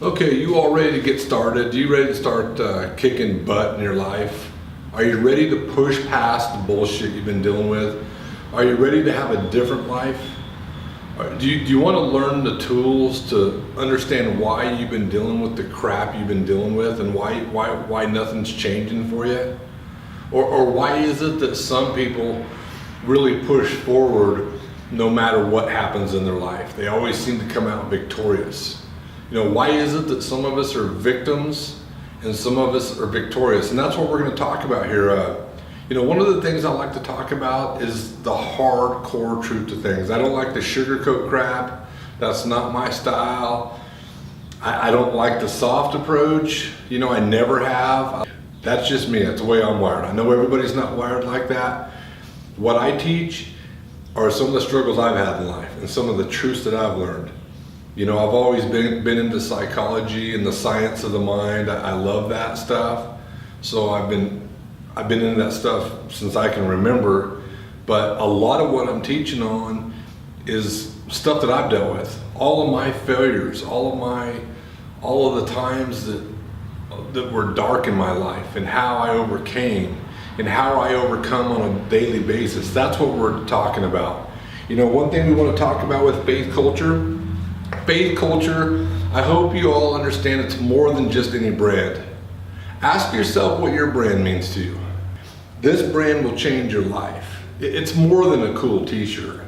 Okay, you all ready to get started? You ready to start kicking butt in your life? Are you ready to push past the bullshit you've been dealing with? Are you ready to have a different life? Do you want to learn the tools to understand why you've been dealing with the crap you've been dealing with and why nothing's changing for you? Or why is it that some people really push forward no matter what happens in their life? They always seem to come out victorious. You know, why is it that some of us are victims and some of us are victorious? And that's what we're going to talk about here. You know, one of the things I like to talk about is the hardcore truth to things. I don't like the sugarcoat crap. That's not my style. I don't like the soft approach. You know, I never have. That's just me. That's the way I'm wired. I know everybody's not wired like that. What I teach are some of the struggles I've had in life and some of the truths that I've learned. You know, I've always been into psychology and the science of the mind. I love that stuff. So I've been into that stuff since I can remember. But a lot of what I'm teaching on is stuff that I've dealt with. All of my failures, all of the times that were dark in my life and how I overcame and how I overcome on a daily basis. That's what we're talking about. You know, one thing we want to talk about with faith culture, I hope you all understand it's more than just any brand. Ask yourself what your brand means to you. This brand will change your life. It's more than a cool t-shirt.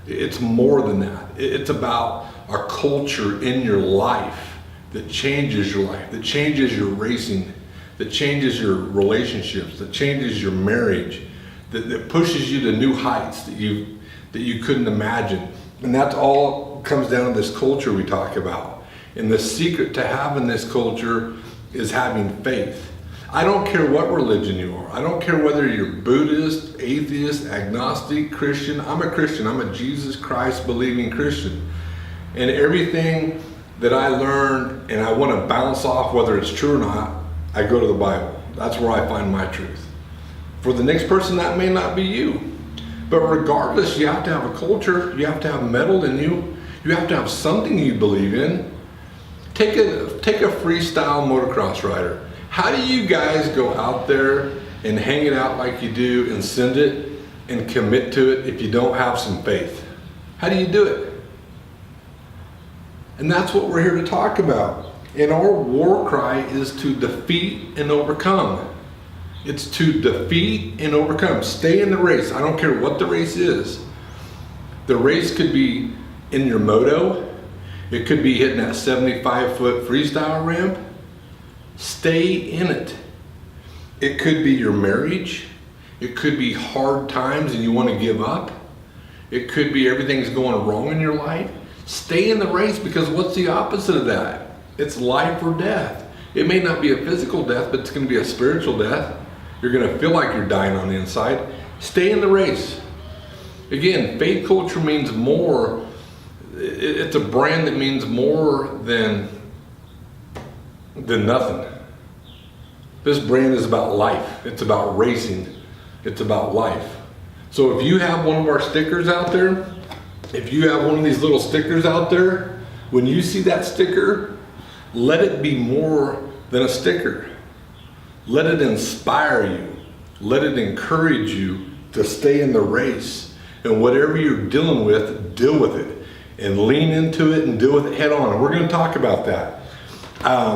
It's more than that. It's about a culture in your life that changes your life, that changes your racing, that changes your relationships, that changes your marriage, that pushes you to new heights that you couldn't imagine. And that's all comes down to this culture we talk about. And the secret to having this culture is having faith. I don't care what religion you are. I don't care whether you're Buddhist, atheist, agnostic, Christian. I'm a Christian. I'm a Jesus Christ believing Christian. And everything that I learned and I want to bounce off, whether it's true or not, I go to the Bible. That's where I find my truth. For the next person, that may not be you. But regardless, you have to have a culture. You have to have metal in you. You have to have something you believe in. Take a freestyle motocross rider. How do you guys go out there and hang it out like you do and send it and commit to it if you don't have some faith? How do you do it? And that's what we're here to talk about. And our war cry is to defeat and overcome. It's to defeat and overcome. Stay in the race. I don't care what the race is. The race could be in your moto. It could be hitting that 75-foot freestyle ramp. Stay in it. It could be your marriage. It could be hard times and you want to give up. It could be everything's going wrong in your life. Stay in the race, because what's the opposite of that? It's life or death. It may not be a physical death, but it's going to be a spiritual death. You're going to feel like you're dying on the inside. Stay in the race. Again, faith culture means more. It's a brand that means more than nothing. This brand is about life. It's about racing. It's about life. So if you have one of our stickers out there, if you have one of these little stickers out there, when you see that sticker, let it be more than a sticker. Let it inspire you. Let it encourage you to stay in the race. And whatever you're dealing with, deal with it. And lean into it and deal with it head on. And we're going to talk about that.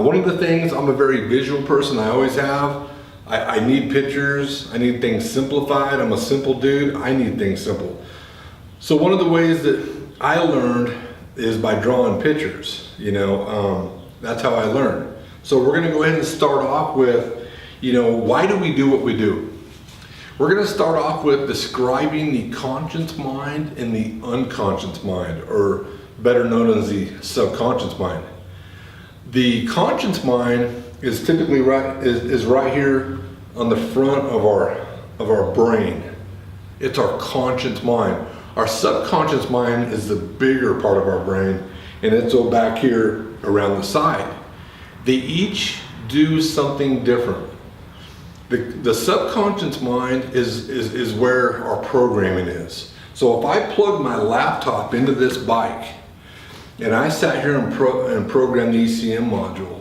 One of the things, I'm a very visual person. I always have. I need pictures. I need things simplified. I'm a simple dude. I need things simple. So one of the ways that I learned is by drawing pictures. You know, that's how I learned. So we're going to go ahead and start off with, you know, why do we do what we do? We're going to start off with describing the conscious mind and the unconscious mind, or better known as the subconscious mind. The conscious mind is typically right here on the front of our brain. It's our conscious mind. Our subconscious mind is the bigger part of our brain, and it's all back here around the side. They each do something different. The subconscious mind is where our programming is. So if I plug my laptop into this bike and I sat here and programmed the ECM module,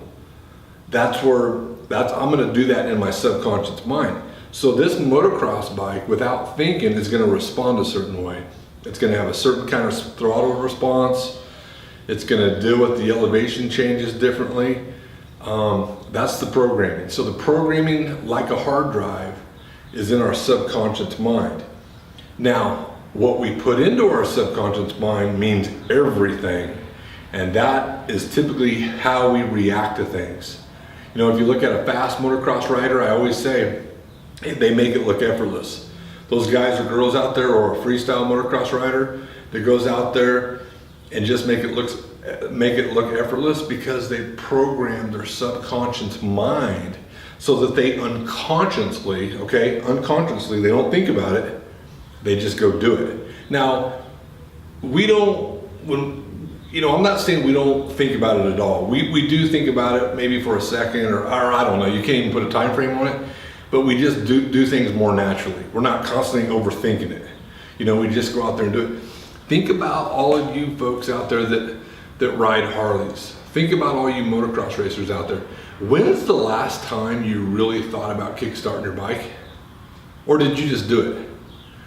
I'm going to do that in my subconscious mind. So this motocross bike, without thinking, is going to respond a certain way. It's going to have a certain kind of throttle response. It's going to deal with the elevation changes differently. That's the programming. So the programming, like a hard drive, is in our subconscious mind. Now, what we put into our subconscious mind means everything, and that is typically how we react to things. You know, if you look at a fast motocross rider, I always say they make it look effortless. Those guys or girls out there, or a freestyle motocross rider that goes out there and just make it look effortless, because they program their subconscious mind so that they unconsciously, they don't think about it, they just go do it. Now, I'm not saying we don't think about it at all. We do think about it maybe for a second, or I don't know, you can't even put a time frame on it, but we just do things more naturally. We're not constantly overthinking it. You know, we just go out there and do it. Think about all of you folks out there that ride Harleys. Think about all you motocross racers out there. When's the last time you really thought about kickstarting your bike? Or did you just do it?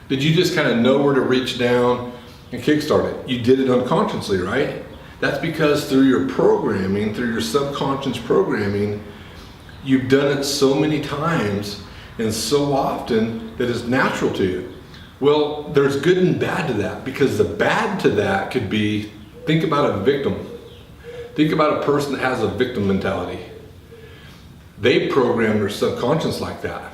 Did you just kind of know where to reach down and kickstart it? You did it unconsciously, right? That's because through your programming, through your subconscious programming, you've done it so many times and so often that it's natural to you. Well, there's good and bad to that, because the bad to that could be, think about a victim. Think about a person that has a victim mentality. They program their subconscious like that.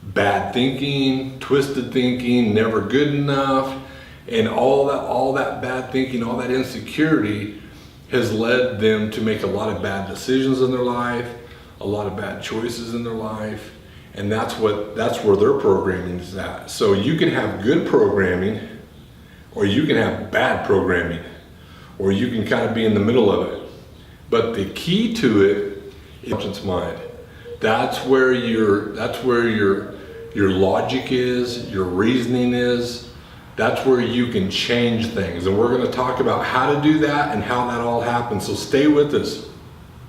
Bad thinking, twisted thinking, never good enough, and all that bad thinking, all that insecurity has led them to make a lot of bad decisions in their life, a lot of bad choices in their life, and that's where their programming is at. So you can have good programming, or you can have bad programming, or you can kind of be in the middle of it. But the key to it is conscious mind. That's where your logic is, your reasoning is. That's where you can change things. And we're going to talk about how to do that and how that all happens. So stay with us.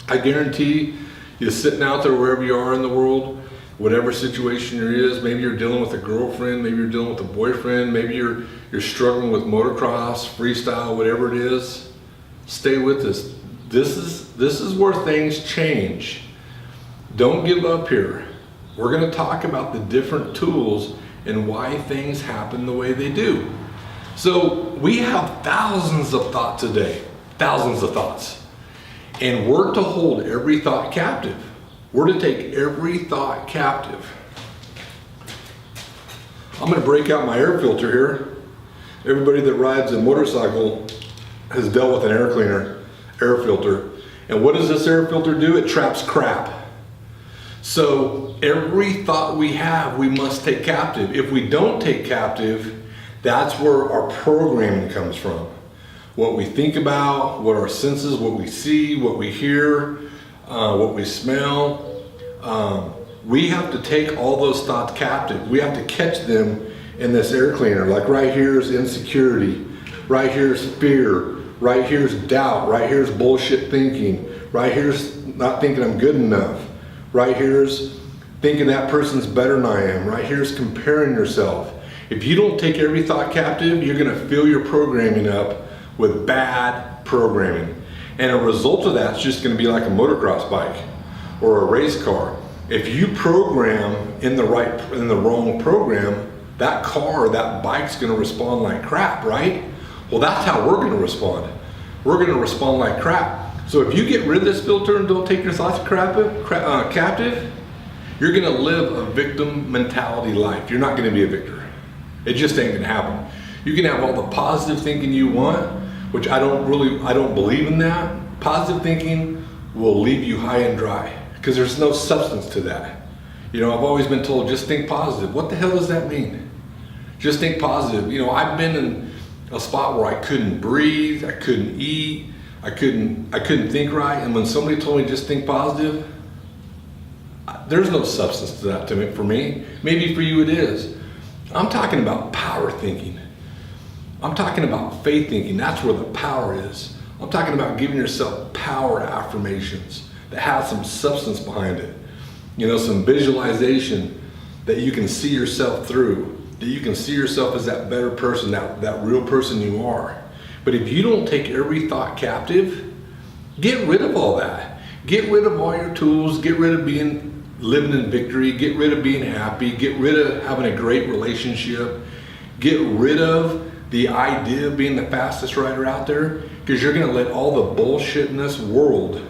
I guarantee you're sitting out there wherever you are in the world, whatever situation there is. Maybe you're dealing with a girlfriend, maybe you're dealing with a boyfriend, maybe you're struggling with motocross, freestyle, whatever it is. Stay with us. This is where things change. Don't give up here. We're going to talk about the different tools and why things happen the way they do. So we have thousands of thoughts a day, thousands of thoughts. And we're to hold every thought captive. We're to take every thought captive. I'm going to break out my air filter here. Everybody that rides a motorcycle has dealt with an air cleaner, air filter. And what does this air filter do? It traps crap. So every thought we have, we must take captive. If we don't take captive, that's where our programming comes from. What we think about, what our senses, what we see, what we hear, what we smell. We have to take all those thoughts captive. We have to catch them in this air cleaner. Like right here is insecurity. Right here is fear. Right here is doubt. Right here is bullshit thinking. Right here is not thinking I'm good enough. Right here's thinking that person's better than I am. Right here's comparing yourself. If you don't take every thought captive, you're going to fill your programming up with bad programming. And a result of that's just going to be like a motocross bike or a race car. If you program in the wrong program, that car, that bike's going to respond like crap, right? Well, that's how we're going to respond. We're going to respond like crap. So if you get rid of this filter and don't take your thoughts captive, you're going to live a victim mentality life. You're not going to be a victor. It just ain't going to happen. You can have all the positive thinking you want, which I don't believe in that. Positive thinking will leave you high and dry because there's no substance to that. You know, I've always been told, just think positive. What the hell does that mean? Just think positive. You know, I've been in a spot where I couldn't breathe, I couldn't eat, I couldn't think right, and when somebody told me just think positive, there's no substance to that for me. Maybe for you it is. I'm talking about power thinking. I'm talking about faith thinking. That's where the power is. I'm talking about giving yourself power affirmations that have some substance behind it. You know, some visualization that you can see yourself through, that you can see yourself as that better person, that real person you are. But if you don't take every thought captive, get rid of all that. Get rid of all your tools, get rid of living in victory, get rid of being happy, get rid of having a great relationship, get rid of the idea of being the fastest rider out there, because you're gonna let all the bullshit in this world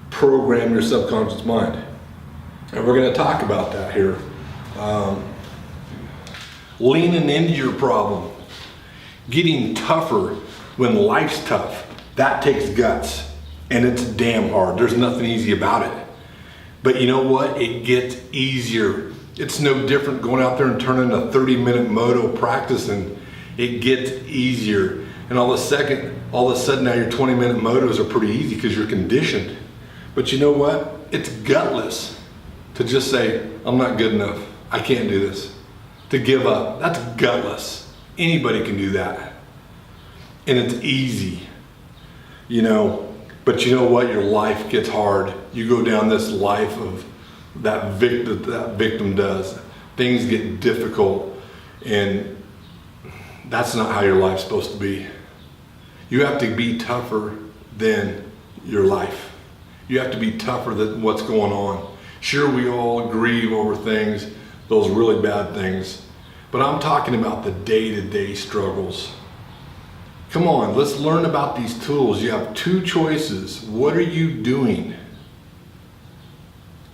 program your subconscious mind. And we're gonna talk about that here. Leaning into your problem, getting tougher when life's tough, that takes guts, and it's damn hard. There's nothing easy about it. But you know what? It gets easier. It's no different going out there and turning a 30-minute moto practicing. It gets easier. And all of a sudden now your 20-minute motos are pretty easy because you're conditioned. But you know what? It's gutless to just say, I'm not good enough. I can't do this. To give up, that's gutless. Anybody can do that. And it's easy, you know. But you know what? Your life gets hard. You go down this life of that victim does. Things get difficult, and that's not how your life's supposed to be. You have to be tougher than your life. You have to be tougher than what's going on. Sure, we all grieve over things, those really bad things, but I'm talking about the day-to-day struggles. Come on, let's learn about these tools. You have two choices. What are you doing?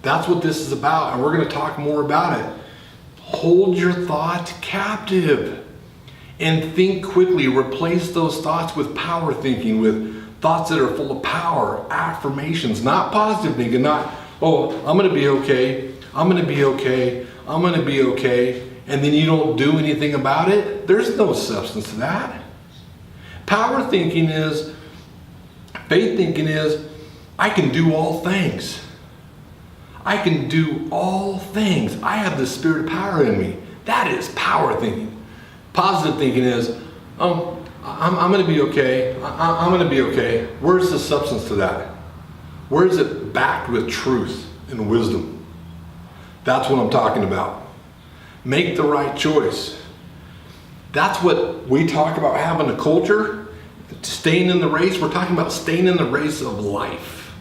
That's what this is about, and we're going to talk more about it. Hold your thoughts captive and think quickly. Replace those thoughts with power thinking, with thoughts that are full of power, affirmations, not positive thinking, not, oh, I'm going to be okay, I'm going to be okay, I'm going to be okay, and then you don't do anything about it. There's no substance to that. Power thinking is, faith thinking is, I can do all things. I can do all things. I have the spirit of power in me. That is power thinking. Positive thinking is, I'm going to be okay. I'm going to be okay. Where's the substance to that? Where is it backed with truth and wisdom? That's what I'm talking about. Make the right choice. That's what we talk about, having a culture, staying in the race. We're talking about staying in the race of life.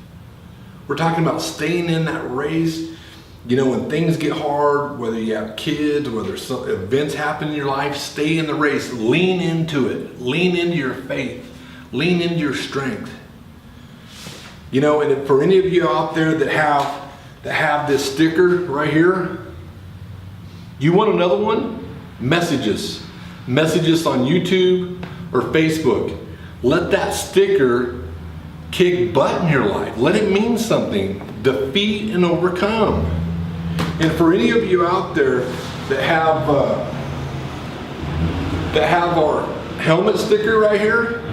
We're talking about staying in that race. You know, when things get hard, whether you have kids, whether some events happen in your life, stay in the race. Lean into it. Lean into your faith. Lean into your strength. You know, and for any of you out there that have this sticker right here, you want another one? Message us. Message us on YouTube or Facebook. Let that sticker kick butt in your life. Let it mean something. Defeat and overcome. And for any of you out there that have our helmet sticker right here,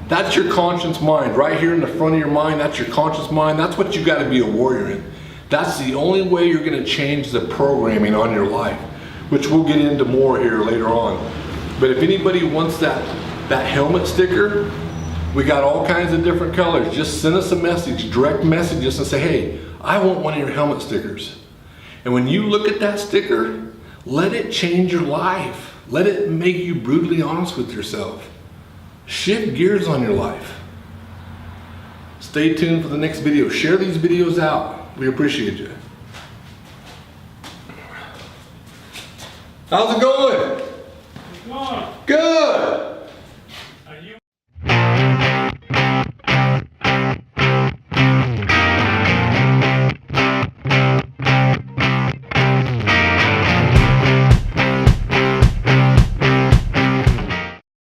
that's your conscious mind. Right here in the front of your mind, that's your conscious mind. That's what you got to be a warrior in. That's the only way you're going to change the programming on your life, which we'll get into more here later on. But if anybody wants that helmet sticker, we got all kinds of different colors. Just send us a message, direct message us and say, hey, I want one of your helmet stickers. And when you look at that sticker, let it change your life. Let it make you brutally honest with yourself. Shift gears on your life. Stay tuned for the next video. Share these videos out. We appreciate you. How's it going?